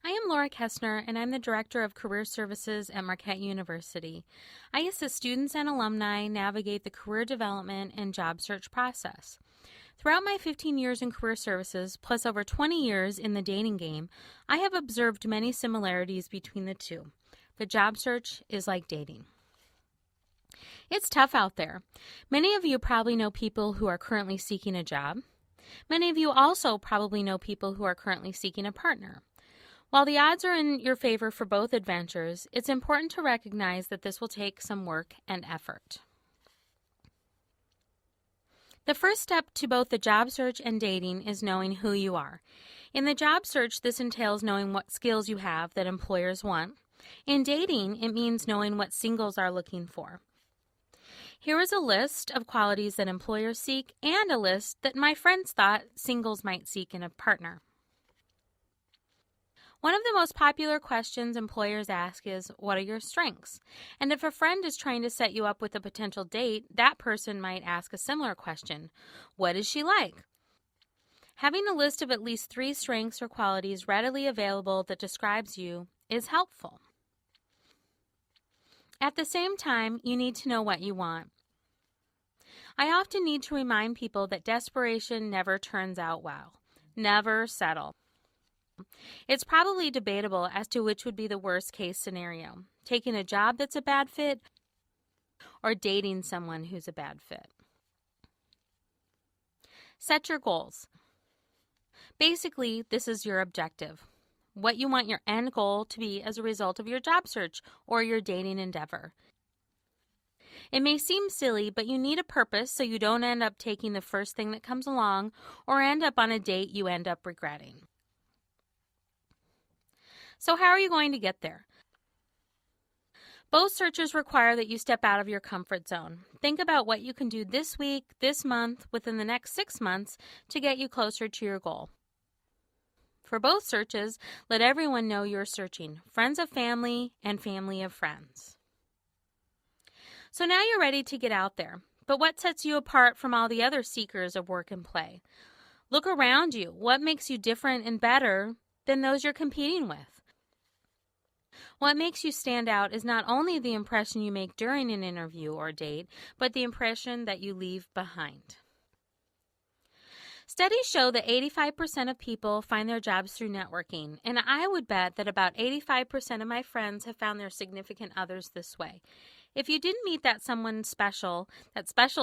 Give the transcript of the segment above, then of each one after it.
I am Laura Kestner, and I'm the Director of Career Services at Marquette University. I assist students and alumni navigate the career development and job search process. Throughout my 15 years in career services, plus over 20 years in the dating game, I have observed many similarities between the two. The job search is like dating. It's tough out there. Many of you probably know people who are currently seeking a job. Many of you also probably know people who are currently seeking a partner. While the odds are in your favor for both adventures, it's important to recognize that this will take some work and effort. The first step to both the job search and dating is knowing who you are. In the job search, this entails knowing what skills you have that employers want. In dating, it means knowing what singles are looking for. Here is a list of qualities that employers seek and a list that my friends thought singles might seek in a partner. One of the most popular questions employers ask is, what are your strengths? And if a friend is trying to set you up with a potential date, that person might ask a similar question, what is she like? Having a list of at least 3 strengths or qualities readily available that describes you is helpful. At the same time, you need to know what you want. I often need to remind people that desperation never turns out well. Never settle. It's probably debatable as to which would be the worst case scenario, taking a job that's a bad fit or dating someone who's a bad fit. Set your goals. Basically, this is your objective, what you want your end goal to be as a result of your job search or your dating endeavor. It may seem silly, but you need a purpose so you don't end up taking the first thing that comes along or end up on a date you end up regretting. So how are you going to get there? Both searches require that you step out of your comfort zone. Think about what you can do this week, this month, within the next 6 months to get you closer to your goal. For both searches, let everyone know you're searching, friends of family and family of friends. So now you're ready to get out there. But what sets you apart from all the other seekers of work and play? Look around you. What makes you different and better than those you're competing with? What makes you stand out is not only the impression you make during an interview or date, but the impression that you leave behind. Studies show that 85% of people find their jobs through networking, and I would bet that about 85% of my friends have found their significant others this way. If you didn't meet that special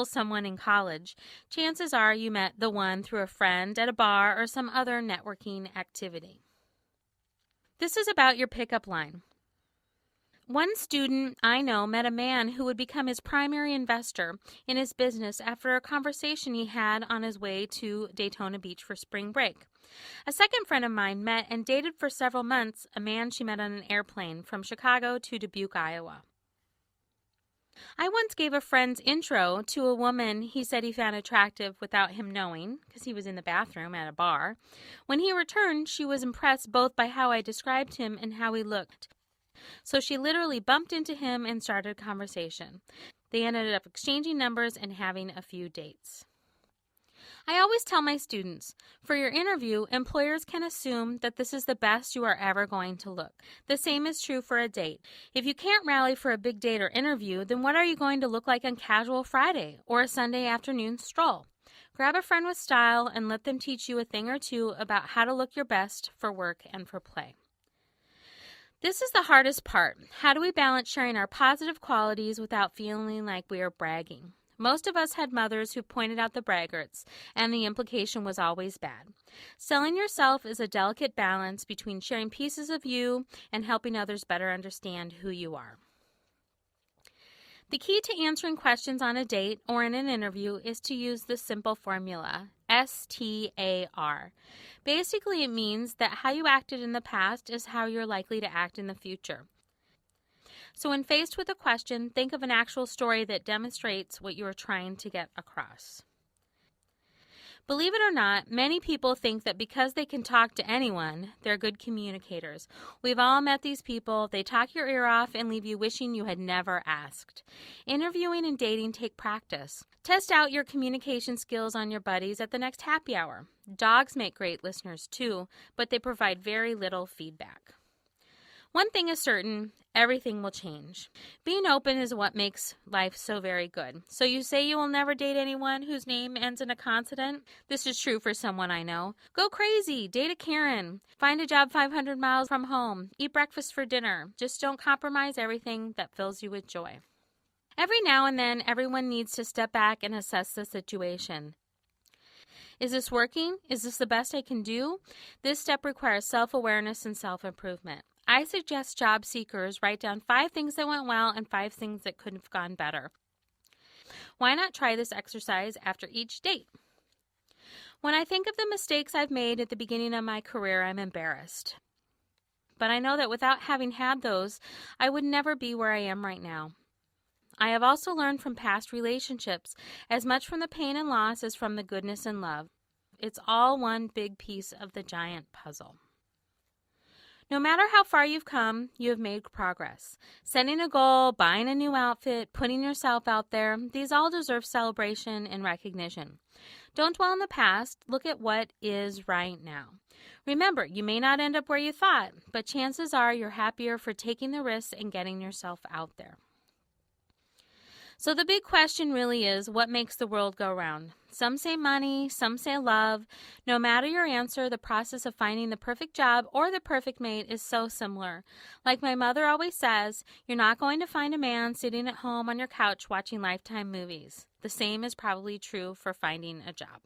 someone in college, chances are you met the one through a friend at a bar or some other networking activity. This is about your pickup line. One student I know met a man who would become his primary investor in his business after a conversation he had on his way to Daytona Beach for spring break. A second friend of mine met and dated for several months a man she met on an airplane from Chicago to Dubuque, Iowa. I once gave a friend's intro to a woman he said he found attractive without him knowing, because he was in the bathroom at a bar. When he returned, she was impressed both by how I described him and how he looked. So she literally bumped into him and started a conversation. They ended up exchanging numbers and having a few dates. I always tell my students, for your interview, employers can assume that this is the best you are ever going to look. The same is true for a date. If you can't rally for a big date or interview, then what are you going to look like on casual Friday or a Sunday afternoon stroll? Grab a friend with style and let them teach you a thing or two about how to look your best for work and for play. This is the hardest part. How do we balance sharing our positive qualities without feeling like we are bragging? Most of us had mothers who pointed out the braggarts, and the implication was always bad. Selling yourself is a delicate balance between sharing pieces of you and helping others better understand who you are. The key to answering questions on a date or in an interview is to use the simple formula, STAR. Basically, it means that how you acted in the past is how you're likely to act in the future. So when faced with a question, think of an actual story that demonstrates what you are trying to get across. Believe it or not, many people think that because they can talk to anyone, they're good communicators. We've all met these people. They talk your ear off and leave you wishing you had never asked. Interviewing and dating take practice. Test out your communication skills on your buddies at the next happy hour. Dogs make great listeners too, but they provide very little feedback. One thing is certain, everything will change. Being open is what makes life so very good. So you say you will never date anyone whose name ends in a consonant? This is true for someone I know. Go crazy, date a Karen. Find a job 500 miles from home. Eat breakfast for dinner. Just don't compromise everything that fills you with joy. Every now and then, everyone needs to step back and assess the situation. Is this working? Is this the best I can do? This step requires self-awareness and self-improvement. I suggest job seekers write down 5 things that went well and 5 things that could have gone better. Why not try this exercise after each date? When I think of the mistakes I've made at the beginning of my career, I'm embarrassed. But I know that without having had those, I would never be where I am right now. I have also learned from past relationships, as much from the pain and loss as from the goodness and love. It's all one big piece of the giant puzzle. No matter how far you've come, you have made progress. Setting a goal, buying a new outfit, putting yourself out there, these all deserve celebration and recognition. Don't dwell on the past. Look at what is right now. Remember, you may not end up where you thought, but chances are you're happier for taking the risks and getting yourself out there. So the big question really is, what makes the world go round? Some say money, some say love. No matter your answer, the process of finding the perfect job or the perfect mate is so similar. Like my mother always says, you're not going to find a man sitting at home on your couch watching Lifetime movies. The same is probably true for finding a job.